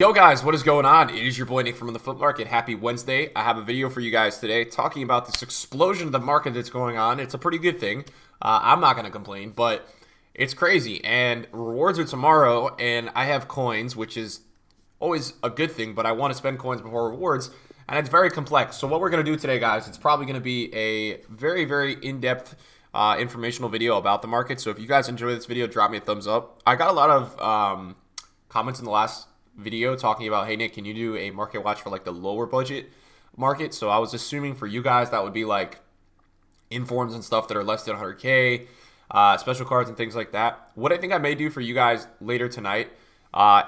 Yo guys, what is going on? It is your boy Nick from the FUT Market. Happy Wednesday. I have a video for you guys today talking about this explosion of the market that's going on. It's a pretty good thing. I'm not going to complain, but it's crazy. And rewards are tomorrow, and I have coins, which is always a good thing, but I want to spend coins before rewards, and it's very complex. So what we're going to do today, guys, it's probably going to be a very, very in-depth informational video about the market. So if you guys enjoy this video, drop me a thumbs up. I got a lot of comments in the last video talking about, hey Nick, can you do a market watch for like the lower budget market? So I was assuming for you guys that would be like informs and stuff that are less than 100k, special cards and things like that. What I think I may do for you guys later tonight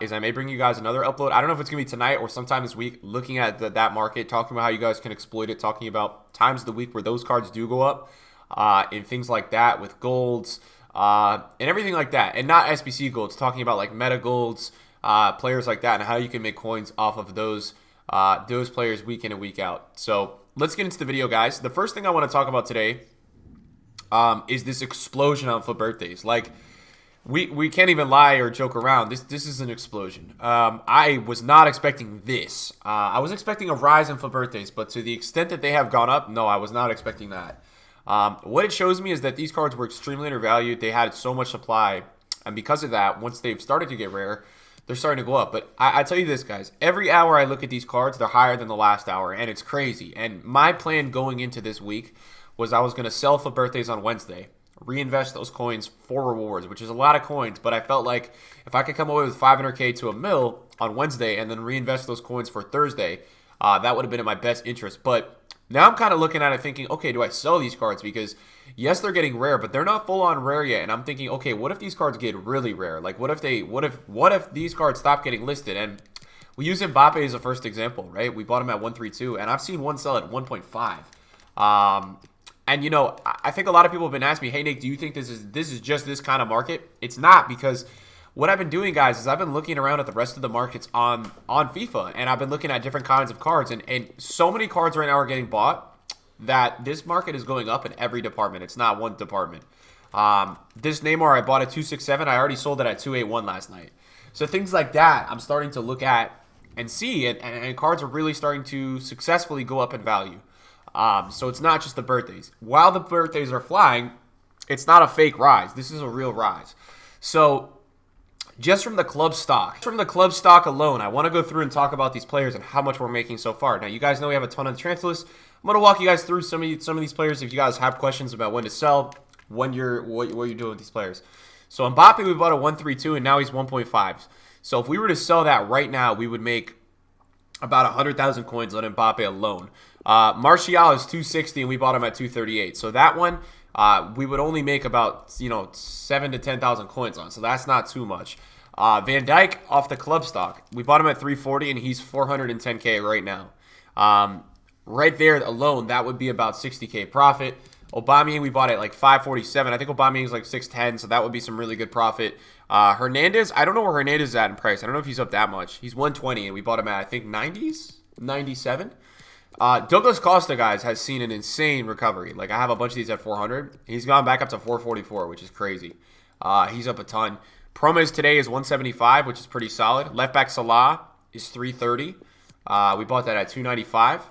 is I may bring you guys another upload. I don't know if it's gonna be tonight or sometime this week, looking at that market, talking about how you guys can exploit it, talking about times of the week where those cards do go up, and things like that with golds and everything like that, and not SBC golds, talking about like meta golds, players like that, and how you can make coins off of those players week in and week out. So let's get into the video, guys. The first thing I want to talk about today is this explosion on FUT birthdays. Like, we can't even lie or joke around. This is an explosion. I was not expecting this. I was expecting a rise in FUT birthdays, but to the extent that they have gone up, no, I was not expecting that. What it shows me is that these cards were extremely undervalued. They had so much supply, and because of that, once they've started to get rare, they're starting to go up. But I tell you this, guys, every hour I look at these cards, they're higher than the last hour, and it's crazy. And my plan going into this week was I was going to sell for birthdays on Wednesday, reinvest those coins for rewards, which is a lot of coins, but I felt like if I could come away with 500k to a mil on Wednesday and then reinvest those coins for Thursday, that would have been in my best interest. But now I'm kind of looking at it thinking, okay, do I sell these cards? Because yes, they're getting rare, but they're not full on rare yet. And I'm thinking, okay, what if these cards get really rare? Like, what if these cards stop getting listed? And we use Mbappe as a first example, right? We bought him at 132, and I've seen one sell at 1.5. And you know, I think a lot of people have been asking me, hey Nick, do you think this is just this kind of market? It's not, because what I've been doing, guys, is I've been looking around at the rest of the markets on FIFA, and I've been looking at different kinds of cards, and so many cards right now are getting bought that this market is going up in every department. It's not one department. This Neymar I bought at 267. I already sold it at 281 last night. So things like that I'm starting to look at and see, and cards are really starting to successfully go up in value. So it's not just the birthdays. While the birthdays are flying, it's not a fake rise. This is a real rise. So just from the club stock alone, I want to go through and talk about these players and how much we're making so far. Now, you guys know we have a ton of transfer lists. I'm going to walk you guys through some of these players if you guys have questions about when to sell, what you're doing with these players. So Mbappe, we bought a 132, and now he's 1.5. So if we were to sell that right now, we would make about 100,000 coins on Mbappe alone. Martial is 260, and we bought him at 238. So that one, we would only make about 7 to 10,000 coins on. So that's not too much. Van Dijk off the club stock, we bought him at 340, and he's 410k right now. Right there alone, that would be about 60k profit. Aubameyang, we bought it like 547. I think Aubameyang is like 610, so that would be some really good profit. Hernandez, I don't know where Hernandez is at in price. I don't know if he's up that much. He's 120, and we bought him at, I think, 90s, 97. Douglas Costa, guys, has seen an insane recovery. Like, I have a bunch of these at 400. He's gone back up to 444, which is crazy. He's up a ton. Promes today is 175, which is pretty solid. Left back Salah is 330. We bought that at 295.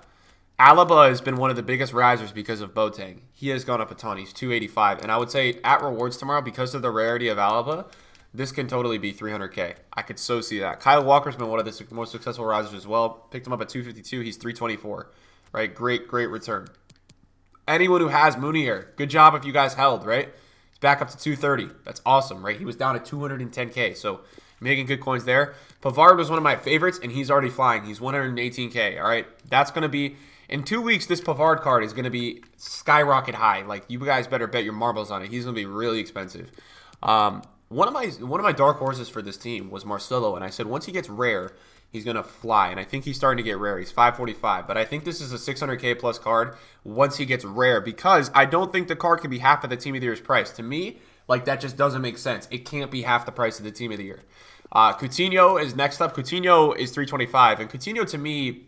Alaba has been one of the biggest risers because of Boateng. He has gone up a ton. He's 285. And I would say at rewards tomorrow, because of the rarity of Alaba, this can totally be 300k. I could so see that. Kyle Walker's been one of the most successful risers as well. Picked him up at 252. He's 324. Right? Great return. Anyone who has Munier, good job if you guys held, right? He's back up to 230. That's awesome, right? He was down at 210k. So making good coins there. Pavard was one of my favorites, and he's already flying. He's 118k. All right? That's going to be... In 2 weeks, this Pavard card is going to be skyrocket high. Like, you guys better bet your marbles on it. He's going to be really expensive. One of my dark horses for this team was Marcelo, and I said once he gets rare, he's going to fly. And I think he's starting to get rare. He's 545. But I think this is a 600k plus card once he gets rare, because I don't think the card can be half of the Team of the Year's price. To me, like, that just doesn't make sense. It can't be half the price of the Team of the Year. Coutinho is next up. Coutinho is 325. And Coutinho, to me,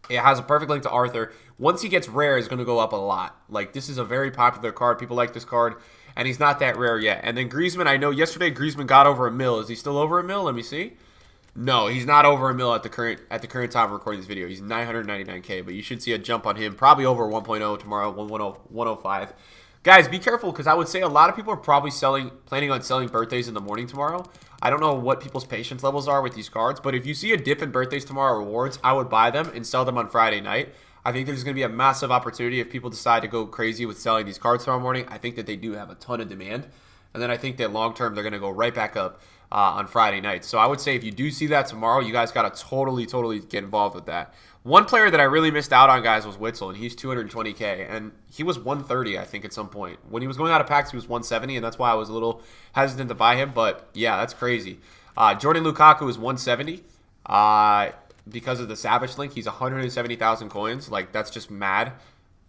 it has a perfect link to Arthur. Once he gets rare, it's going to go up a lot. Like, this is a very popular card. People like this card, and he's not that rare yet. And then Griezmann, I know yesterday Griezmann got over a mil. Is he still over a mil? Let me see. No, he's not over a mil at the current time of recording this video. He's 999K, but you should see a jump on him, probably over 1.0 tomorrow, 105. Guys, be careful because I would say a lot of people are probably planning on selling birthdays in the morning tomorrow. I don't know what people's patience levels are with these cards, but if you see a dip in birthdays tomorrow rewards, I would buy them and sell them on Friday night. I think there's going to be a massive opportunity if people decide to go crazy with selling these cards tomorrow morning. I think that they do have a ton of demand. And then I think that long term, they're going to go right back up on Friday night. So I would say if you do see that tomorrow, you guys got to totally get involved with that. One player that I really missed out on, guys, was Witzel, and he's 220K. And he was 130, I think, at some point. When he was going out of packs, he was 170, and that's why I was a little hesitant to buy him. But, yeah, that's crazy. Jordan Lukaku is 170. Because of the Savage link, he's 170,000 coins. Like, that's just mad.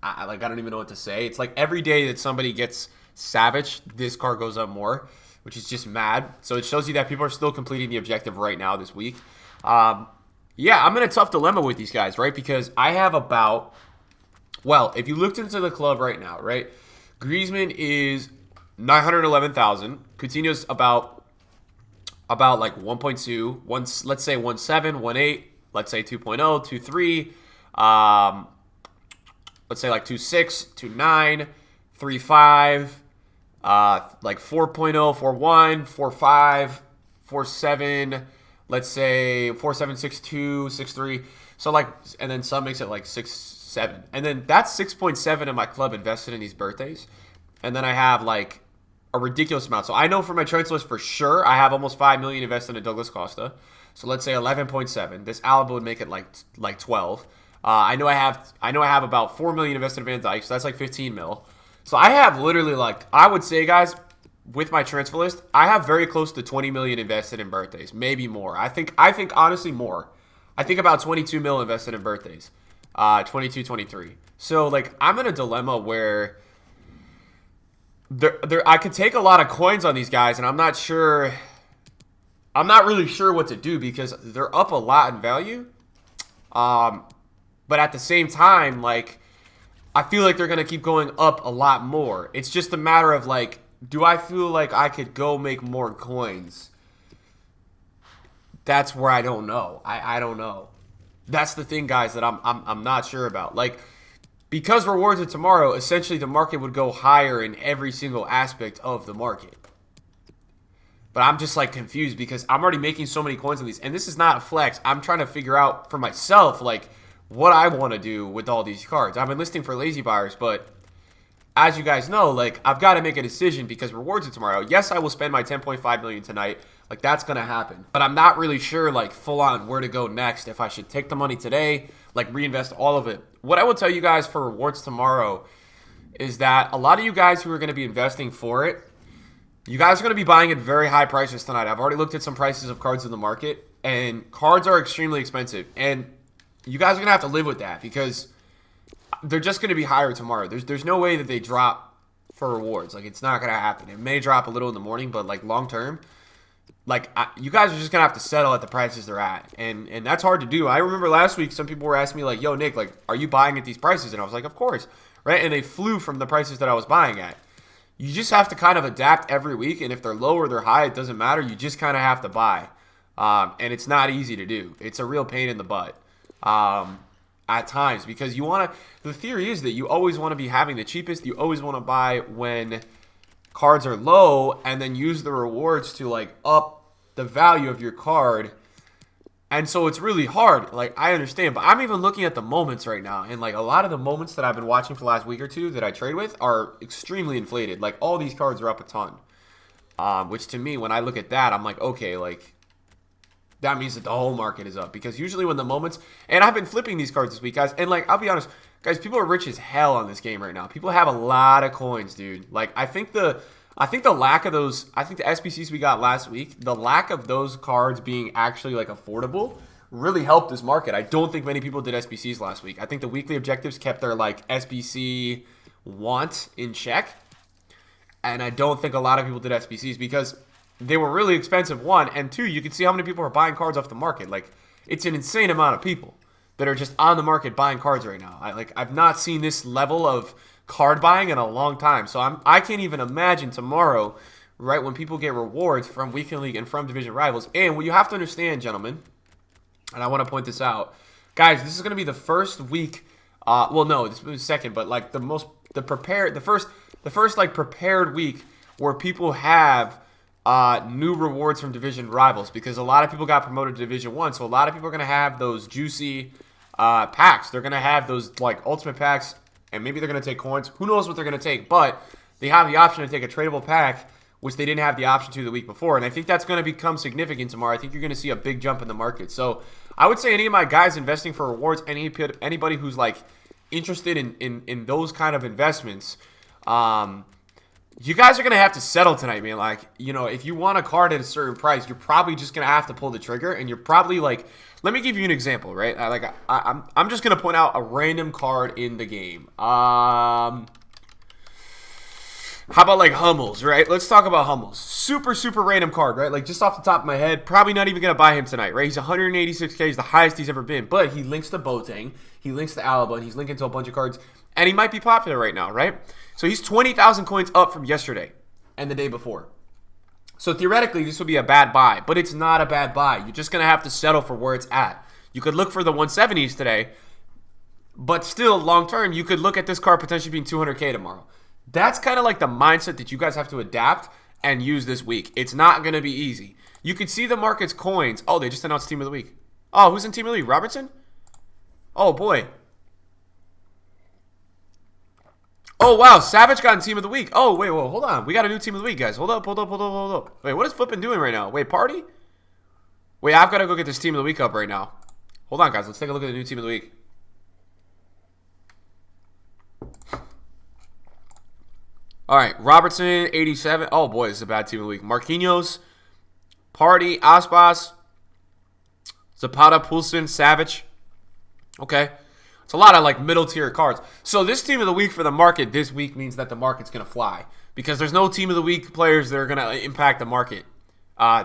I don't even know what to say. It's like every day that somebody gets Savage, this card goes up more, which is just mad. So it shows you that people are still completing the objective right now this week. Yeah, I'm in a tough dilemma with these guys, right? Because I have about, well, if you looked into the club right now, right? Griezmann is 911,000. Coutinho's about like 1.2, let's say 1.7, 1.8, let's say 2.0, 2.3, let's say like 2.6, 2.9, 3.5, like 4.0, 4.1, 4.5, 4.7, let's say 4.7, 6.2, 6.3. So like, and then some makes it like 6.7. And then that's 6.7 in my club invested in these birthdays. And then I have like a ridiculous amount. So I know for my transfer list for sure, I have almost 5 million invested in Douglas Costa. So let's say 11.7. This Alaba would make it like 12. I know I have about 4 million invested in Van Dijk, so that's like 15 mil. So I have literally like, I would say, guys, with my transfer list, I have very close to 20 million invested in birthdays, maybe more. I think honestly more. I think about 22 mil invested in birthdays, 22, 23. So like I'm in a dilemma where I could take a lot of coins on these guys, and I'm not really sure what to do because they're up a lot in value. But at the same time, like, I feel like they're going to keep going up a lot more. It's just a matter of, like, do I feel like I could go make more coins? That's where I don't know. I don't know. That's the thing, guys, that I'm not sure about. Like, because rewards are tomorrow, essentially the market would go higher in every single aspect of the market. But I'm just, like, confused because I'm already making so many coins on these. And this is not a flex. I'm trying to figure out for myself, like, what I want to do with all these cards. I've been listing for lazy buyers, but as you guys know, like, I've got to make a decision because rewards are tomorrow. Yes, I will spend my 10.5 million tonight. Like, that's going to happen. But I'm not really sure, like, full on where to go next. If I should take the money today, like, reinvest all of it. What I will tell you guys for rewards tomorrow is that a lot of you guys who are going to be investing for it, you guys are going to be buying at very high prices tonight. I've already looked at some prices of cards in the market, and cards are extremely expensive. And you guys are going to have to live with that because they're just going to be higher tomorrow. There's no way that they drop for rewards. Like, it's not going to happen. It may drop a little in the morning, but, like, long term, like, you guys are just going to have to settle at the prices they're at. And that's hard to do. I remember last week some people were asking me, like, yo, Nick, like, are you buying at these prices? And I was like, of course, right? And they flew from the prices that I was buying at. You just have to kind of adapt every week, and if they're low or they're high, it doesn't matter. You just kind of have to buy. And it's not easy to do. It's a real pain in the butt. At times, because you want to, the theory is that you always want to be having the cheapest. You always want to buy when cards are low and then use the rewards to, like, up the value of your card. And so it's really hard. Like, I understand, but I'm even looking at the moments right now, and, like, a lot of the moments that I've been watching for the last week or two that I trade with are extremely inflated. Like, all these cards are up a ton, which to me, when I look at that, I'm like, okay, like, that means that the whole market is up. Because usually when the moments, and I've been flipping these cards this week, guys, and, like, I'll be honest, guys, people are rich as hell on this game right now. People have a lot of coins, dude. Like, I think the lack of those, I think the SBCs we got last week, the lack of those cards being actually, like, affordable really helped this market. I don't think many people did SBCs last week. I think the weekly objectives kept their, like, SBC want in check. And I don't think a lot of people did SBCs because they were really expensive, one, and two, you can see how many people are buying cards off the market. Like, it's an insane amount of people that are just on the market buying cards right now. I've not seen this level of card buying in a long time. So I can't even imagine tomorrow right? When people get rewards from weekend league and from division rivals. And what you have to understand, gentlemen, and I want to point this out, guys, this is going to be the first week. Well, no, this was second, but like the first like prepared week where people have new rewards from division rivals, because a lot of people got promoted to Division 1, so a lot of people are going to have those juicy packs. They're going to have those like ultimate packs, and maybe they're going to take coins. Who knows what they're going to take, but they have the option to take a tradable pack, which they didn't have the option to the week before, and I think that's going to become significant tomorrow. I think you're going to see a big jump in the market. So I would say any of my guys investing for rewards, anybody who's like interested in those kind of investments, you guys are going to have to settle tonight, man. Like, you know, if you want a card at a certain price, you're probably just going to have to pull the trigger, and you're probably like, let me give you an example, right? I'm just going to point out a random card in the game. How about like Hummels, right? Let's talk about Hummels. Super, super random card, right? Like just off the top of my head, probably not even going to buy him tonight, right? He's 186K. He's the highest he's ever been. But he links to Boateng. He links to Alaba. And he's linking to a bunch of cards. And he might be popular right now, right? So he's 20,000 coins up from yesterday and the day before. So theoretically, this would be a bad buy. But it's not a bad buy. You're just going to have to settle for where it's at. You could look for the 170s today. But still, long term, you could look at this card potentially being 200K tomorrow. That's kind of like the mindset that you guys have to adapt and use this week. It's not going to be easy. You can see the market's coins. Oh, they just announced Team of the Week. Oh, who's in Team of the Week? Robertson? Oh, boy. Oh, wow. Savage got in Team of the Week. Oh, wait, whoa, hold on. We got a new Team of the Week, guys. Hold up. Wait, what is Flippin' doing right now? Wait, party? Wait, I've got to go get this Team of the Week up right now. Hold on, guys. Let's take a look at the new Team of the Week. All right, Robertson, 87. Oh, boy, this is a bad Team of the Week. Marquinhos, Party, Aspas, Zapata, Poulsen, Savage. Okay. It's a lot of, like, middle-tier cards. So this Team of the Week for the market this week means that the market's going to fly, because there's no Team of the Week players that are going to impact the market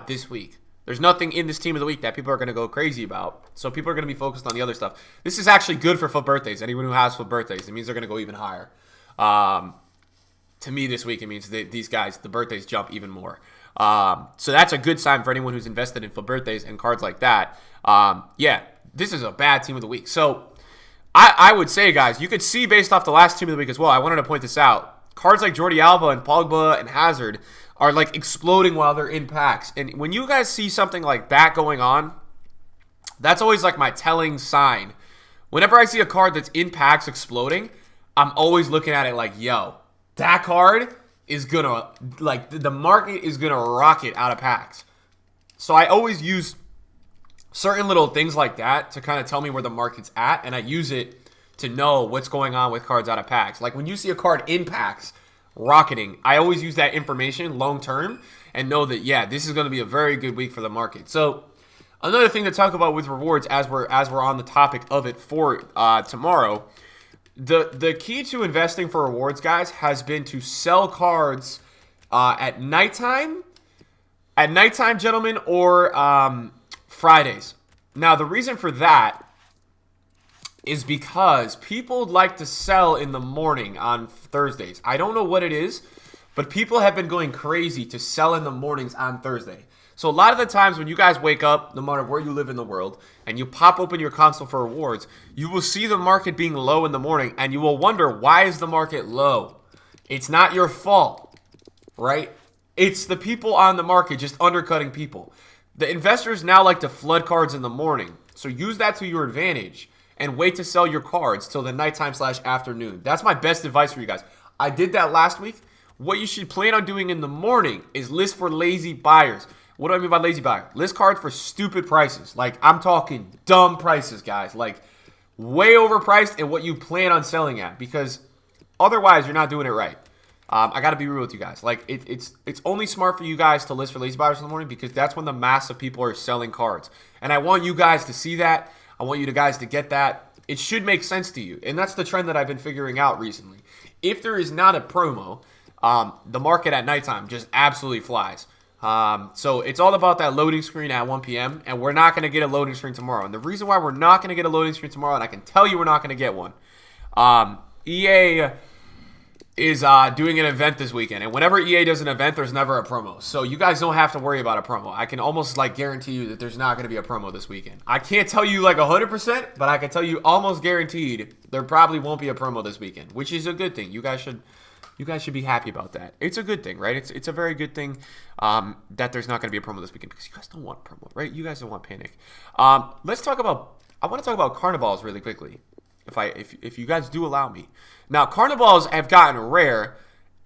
this week. There's nothing in this Team of the Week that people are going to go crazy about. So people are going to be focused on the other stuff. This is actually good for FUT birthdays. Anyone who has FUT birthdays, it means they're going to go even higher. To me this week, it means that these guys, the birthdays jump even more. So that's a good sign for anyone who's invested in FUT birthdays and cards like that. Yeah, this is a bad Team of the Week. So I would say, guys, you could see based off the last Team of the Week as well. I wanted to point this out. Cards like Jordi Alba and Pogba and Hazard are like exploding while they're in packs. And when you guys see something like that going on, that's always like my telling sign. Whenever I see a card that's in packs exploding, I'm always looking at it like, yo, that card is going to, like, the market is going to rocket out of packs. So I always use certain little things like that to kind of tell me where the market's at, and I use it to know what's going on with cards out of packs. Like, when you see a card in packs rocketing, I always use that information long term and know that, yeah, this is going to be a very good week for the market. So another thing to talk about with rewards as we're on the topic of it for tomorrow, the key to investing for rewards, guys, has been to sell cards at nighttime, gentlemen, or Fridays. Now, the reason for that is because people like to sell in the morning on Thursdays. I don't know what it is, but people have been going crazy to sell in the mornings on Thursday. So a lot of the times when you guys wake up, no matter where you live in the world, and you pop open your console for rewards, you will see the market being low in the morning, and you will wonder, why is the market low? It's not your fault, right? It's the people on the market just undercutting people. The investors now like to flood cards in the morning, so use that to your advantage and wait to sell your cards till the nighttime/afternoon. That's my best advice for you guys. I did that last week. What you should plan on doing in the morning is list for lazy buyers. What do I mean by lazy buyer? List cards for stupid prices. Like, I'm talking dumb prices, guys. Like, way overpriced and what you plan on selling at. Because otherwise, you're not doing it right. I got to be real with you guys. Like, it's only smart for you guys to list for lazy buyers in the morning, because that's when the mass of people are selling cards. And I want you guys to see that. I want you guys to get that. It should make sense to you. And that's the trend that I've been figuring out recently. If there is not a promo, the market at nighttime just absolutely flies. So it's all about that loading screen at 1 p.m. And we're not going to get a loading screen tomorrow. And the reason why we're not going to get a loading screen tomorrow, and I can tell you we're not going to get one, EA is doing an event this weekend. And whenever EA does an event, there's never a promo. So you guys don't have to worry about a promo. I can almost like guarantee you that there's not going to be a promo this weekend. I can't tell you like 100%, but I can tell you almost guaranteed there probably won't be a promo this weekend, which is a good thing. You guys should be happy about that. It's a good thing, right? It's a very good thing that there's not going to be a promo this weekend because you guys don't want a promo, right? You guys don't want panic. Let's talk about. I want to talk about carnivals really quickly, if you guys do allow me. Now, carnivals have gotten rare,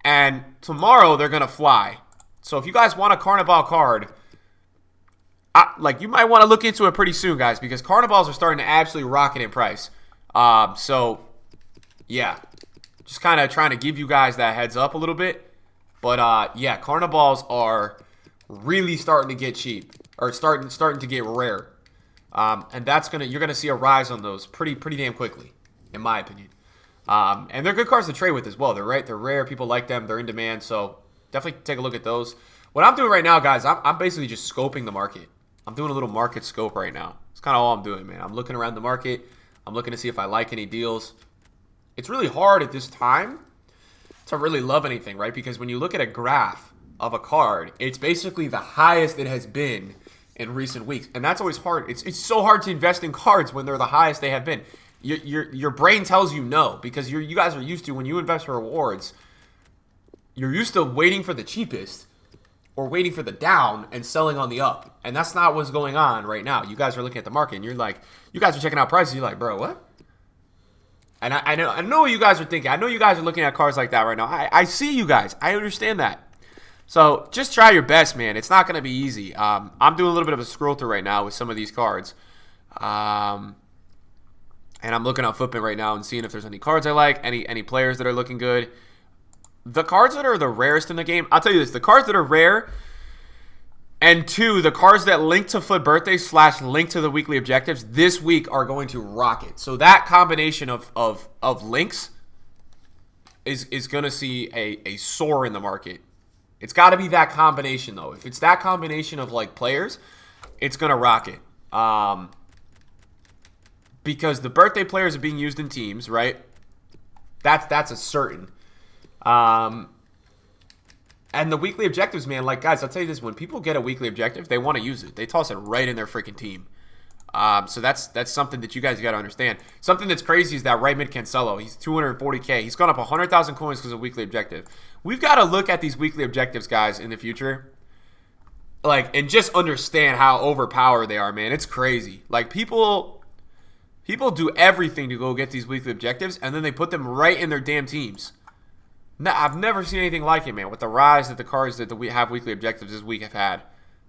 and tomorrow they're gonna fly. So if you guys want a carnival card, you might want to look into it pretty soon, guys, because carnivals are starting to absolutely rocket in price. So yeah, just kind of trying to give you guys that heads up a little bit. But yeah, carnivals are really starting to get cheap, or starting to get rare. And you're gonna see a rise on those pretty damn quickly, in my opinion. And they're good cards to trade with as well. They're rare. People like them. They're in demand. So definitely take a look at those. What I'm doing right now, guys, I'm basically just scoping the market. I'm doing a little market scope right now. It's kind of all I'm doing, man. I'm looking around the market. I'm looking to see if I like any deals. It's really hard at this time to really love anything, right? Because when you look at a graph of a card, it's basically the highest it has been in recent weeks. And that's always hard. It's so hard to invest in cards when they're the highest they have been. Your brain tells you no, because you guys are used to, when you invest for rewards, you're used to waiting for the cheapest or waiting for the down and selling on the up. And that's not what's going on right now. You guys are looking at the market and you're like, you guys are checking out prices. You're like, bro, what? And I know what you guys are thinking. I know you guys are looking at cards like that right now. I see you guys. I understand that. So just try your best, man. It's not going to be easy. I'm doing a little bit of a scroll through right now with some of these cards. And I'm looking at Footprint right now and seeing if there's any cards I like, any players that are looking good. The cards that are the rarest in the game, I'll tell you this, the cards that are rare, and two, the cards that link to FUT birthday / link to the weekly objectives this week are going to rocket. So that combination of links is going to see a soar in the market. It's got to be that combination, though. If it's that combination of like players, it's going to rocket. Because the birthday players are being used in teams, right? That's a certain. And the weekly objectives, man, like, guys, I'll tell you this. When people get a weekly objective, they want to use it. They toss it right in their freaking team. So that's something that you guys got to understand. Something that's crazy is that right mid Cancelo, he's 240K. He's gone up 100,000 coins because of weekly objective. We've got to look at these weekly objectives, guys, in the future. Like, and just understand how overpowered they are, man. It's crazy. Like, people do everything to go get these weekly objectives, and then they put them right in their damn teams. Now, I've never seen anything like it, man, with the rise that the cards that we have weekly objectives this week have had.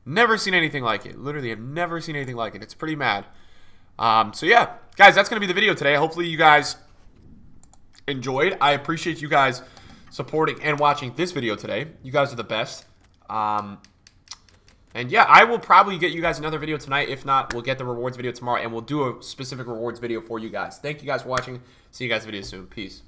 Never seen anything like it. Literally, have never seen anything like it. It's pretty mad. So, yeah, guys, that's going to be the video today. Hopefully, you guys enjoyed. I appreciate you guys supporting and watching this video today. You guys are the best. And yeah, I will probably get you guys another video tonight. If not, we'll get the rewards video tomorrow, and we'll do a specific rewards video for you guys. Thank you guys for watching. See you guys video soon. Peace.